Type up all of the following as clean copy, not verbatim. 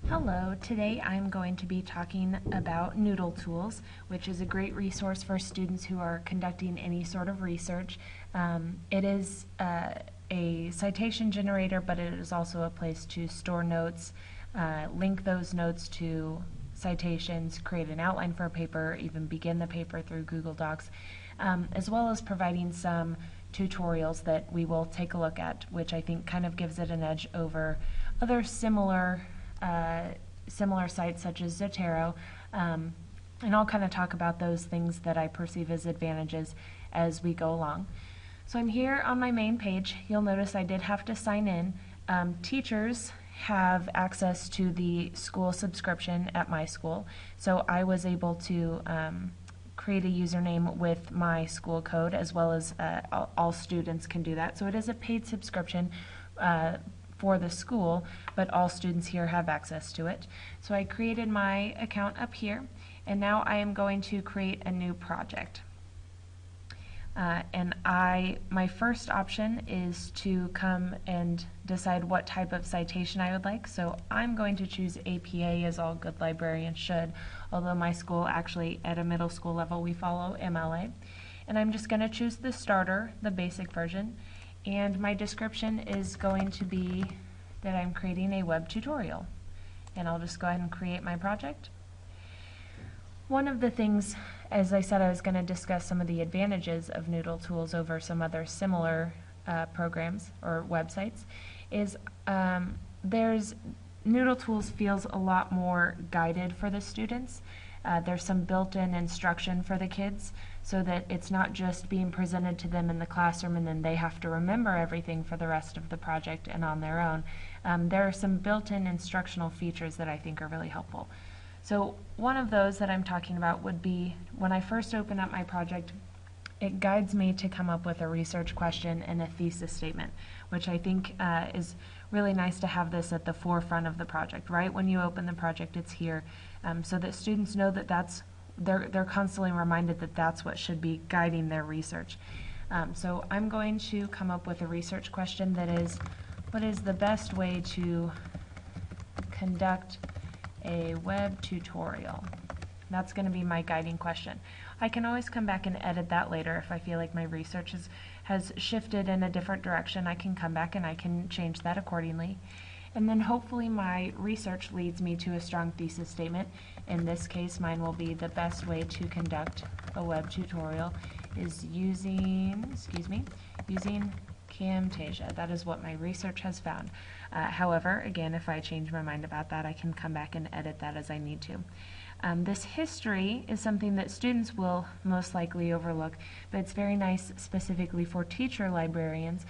Hello, today I'm going to be talking about NoodleTools, which is a great resource for students who are conducting any sort of research. It is a citation generator, but it is also a place to store notes, link those notes to citations, create an outline for a paper, even begin the paper through Google Docs, as well as providing some tutorials that we will take a look at, which I think kind of gives it an edge over other similar sites such as Zotero, and I'll kind of talk about those things that I perceive as advantages as we go along. So I'm here on my main page. You'll notice I did have to sign in. Teachers have access to the school subscription at my school, so I was able to create a username with my school code, as well as all students can do that. So it is a paid subscription for the school, but all students here have access to it. So I created my account up here, and now I am going to create a new project. My first option is to come and decide what type of citation I would like. So I'm going to choose APA, as all good librarians should, although my school actually, at a middle school level, we follow MLA. And I'm just going to choose the starter, the basic version. And my description is going to be that I'm creating a web tutorial. And I'll just go ahead and create my project. One of the things, as I said, I was going to discuss some of the advantages of NoodleTools over some other similar programs or websites, is NoodleTools feels a lot more guided for the students. There's some built-in instruction for the kids, so that it's not just being presented to them in the classroom and then they have to remember everything for the rest of the project and on their own. There are some built-in instructional features that I think are really helpful. So one of those that I'm talking about would be, when I first open up my project, it guides me to come up with a research question and a thesis statement, which I think is really nice to have this at the forefront of the project. Right when you open the project, it's here, so that students know that they're constantly reminded that that's what should be guiding their research. So I'm going to come up with a research question that is, what is the best way to conduct a web tutorial? That's going to be my guiding question. I can always come back and edit that later if I feel like my research has shifted in a different direction. I can come back and I can change that accordingly. And then hopefully my research leads me to a strong thesis statement. In this case, mine will be the best way to conduct a web tutorial is using Camtasia. That is what my research has found. However, again, if I change my mind about that, I can come back and edit that as I need to. This history is something that students will most likely overlook, but it's very nice specifically for teacher librarians,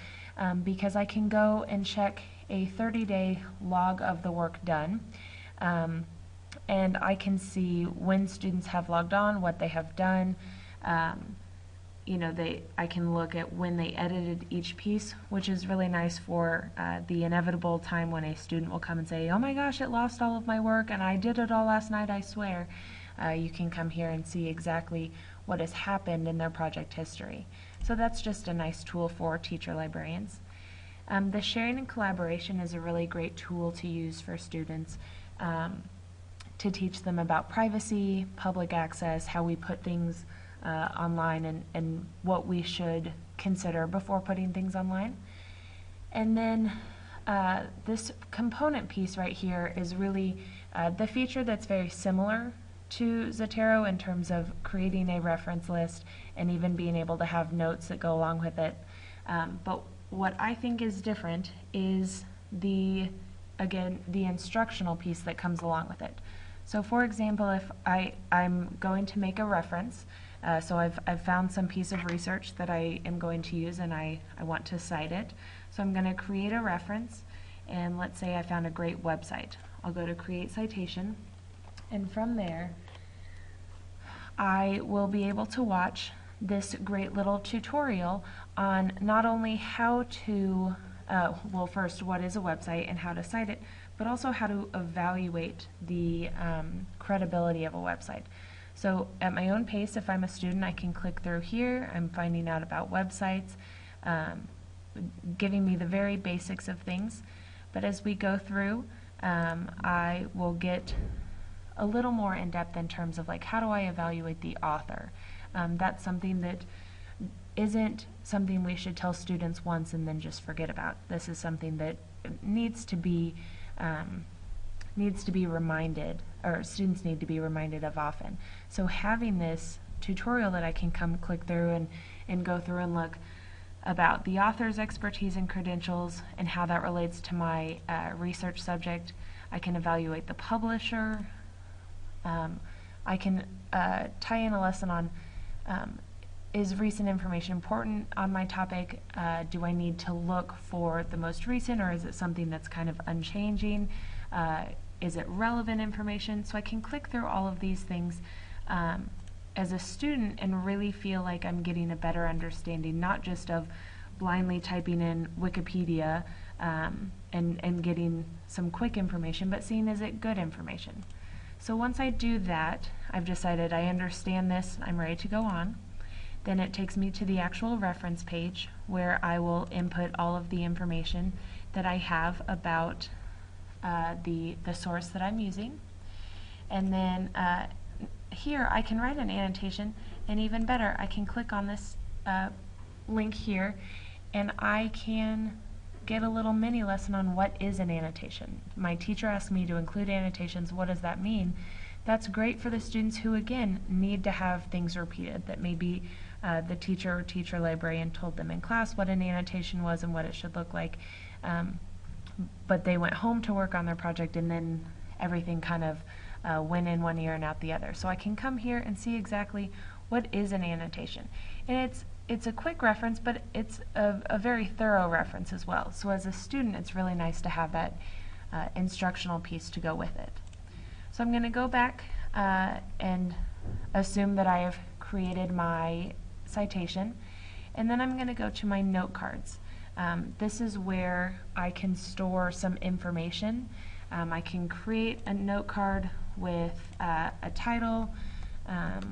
because I can go and check a 30-day log of the work done, and I can see when students have logged on, what they have done. I can look at when they edited each piece, which is really nice for the inevitable time when a student will come and say, oh my gosh, it lost all of my work and I did it all last night, I swear. You can come here and see exactly what has happened in their project history. So that's just a nice tool for teacher librarians. The sharing and collaboration is a really great tool to use for students to teach them about privacy, public access, how we put things online, and what we should consider before putting things online. And then this component piece right here is really the feature that's very similar to Zotero in terms of creating a reference list and even being able to have notes that go along with it. But what I think is different is the instructional piece that comes along with it. So for example, if I'm going to make a reference, so I've found some piece of research that I am going to use and I want to cite it. So I'm going to create a reference, and let's say I found a great website. I'll go to Create Citation, and from there I will be able to watch this great little tutorial on not only how to, well, first, what is a website and how to cite it, but also how to evaluate the credibility of a website. So at my own pace, if I'm a student, I can click through here. I'm finding out about websites, giving me the very basics of things. But as we go through, I will get a little more in depth in terms of like, how do I evaluate the author? That's something that isn't something we should tell students once and then just forget about. This is something that needs to be reminded, or students need to be reminded of often. So having this tutorial that I can come click through and go through and look about the author's expertise and credentials and how that relates to my research subject. I can evaluate the publisher. I can tie in a lesson on is recent information important on my topic? Do I need to look for the most recent, or is it something that's kind of unchanging? Is it relevant information? So I can click through all of these things as a student and really feel like I'm getting a better understanding, not just of blindly typing in Wikipedia and getting some quick information, but seeing is it good information. So once I do that, I've decided I understand this, I'm ready to go on. Then it takes me to the actual reference page where I will input all of the information that I have about the source that I'm using. And then here I can write an annotation, and even better, I can click on this link here and I can get a little mini lesson on what is an annotation. My teacher asked me to include annotations. What does that mean? That's great for the students who, again, need to have things repeated, that maybe the teacher or teacher librarian told them in class what an annotation was and what it should look like, but they went home to work on their project and then everything kind of went in one ear and out the other. So I can come here and see exactly what is an annotation. And it's a quick reference, but it's a very thorough reference as well. So as a student, it's really nice to have that instructional piece to go with it. So I'm going to go back and assume that I have created my citation, and then I'm going to go to my note cards. This is where I can store some information. I can create a note card with a title,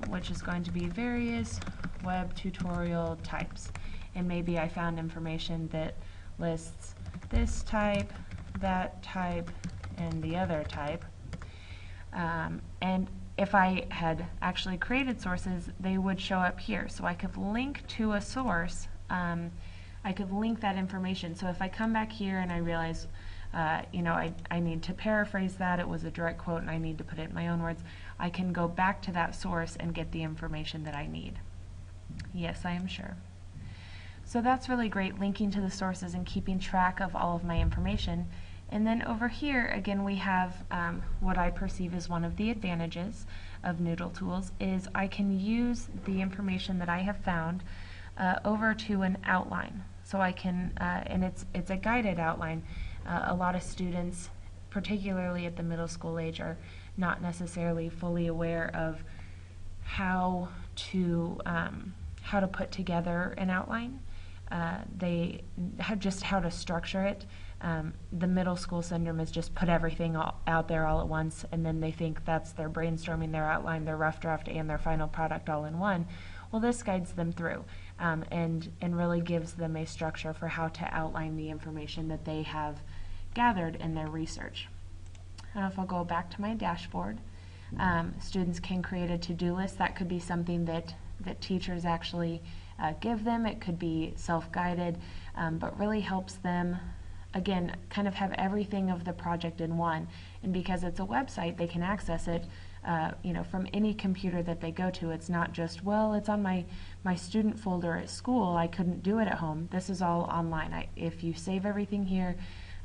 which is going to be various web tutorial types. And maybe I found information that lists this type, that type, and the other type. And if I had actually created sources, they would show up here. So I could link to a source. I could link that information. So if I come back here and I realize I need to paraphrase that, it was a direct quote and I need to put it in my own words, I can go back to that source and get the information that I need. Yes, I am sure. So that's really great, linking to the sources and keeping track of all of my information. And then over here, again, we have what I perceive as one of the advantages of NoodleTools is I can use the information that I have found over to an outline. So I can, and it's a guided outline. A lot of students, particularly at the middle school age, are not necessarily fully aware of how to put together an outline. They have just how to structure it. The middle school syndrome is just put everything out there all at once, and then they think that's their brainstorming, their outline, their rough draft, and their final product all in one. Well, this guides them through and really gives them a structure for how to outline the information that they have gathered in their research. If I'll go back to my dashboard, students can create a to-do list. That could be something that teachers actually give them. It could be self-guided, but really helps them, again, kind of have everything of the project in one. And because it's a website, they can access it from any computer that they go to. It's not just, well, it's on my student folder at school, I couldn't do it at home. This is all online. If you save everything here,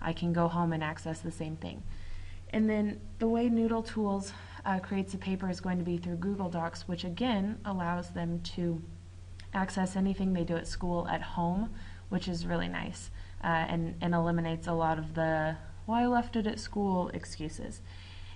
I can go home and access the same thing. And then the way NoodleTools creates a paper is going to be through Google Docs, which again allows them to access anything they do at school at home, which is really nice and eliminates a lot of the, well, I left it at school excuses.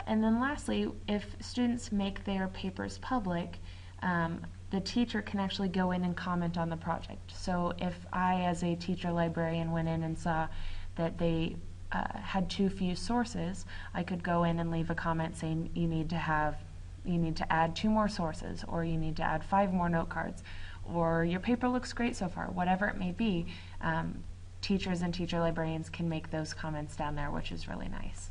And then lastly, if students make their papers public, the teacher can actually go in and comment on the project. So if I, as a teacher librarian, went in and saw that they had too few sources, I could go in and leave a comment saying you need to add 2 more sources, or you need to add 5 more note cards, or your paper looks great so far, whatever it may be. Teachers and teacher librarians can make those comments down there, which is really nice.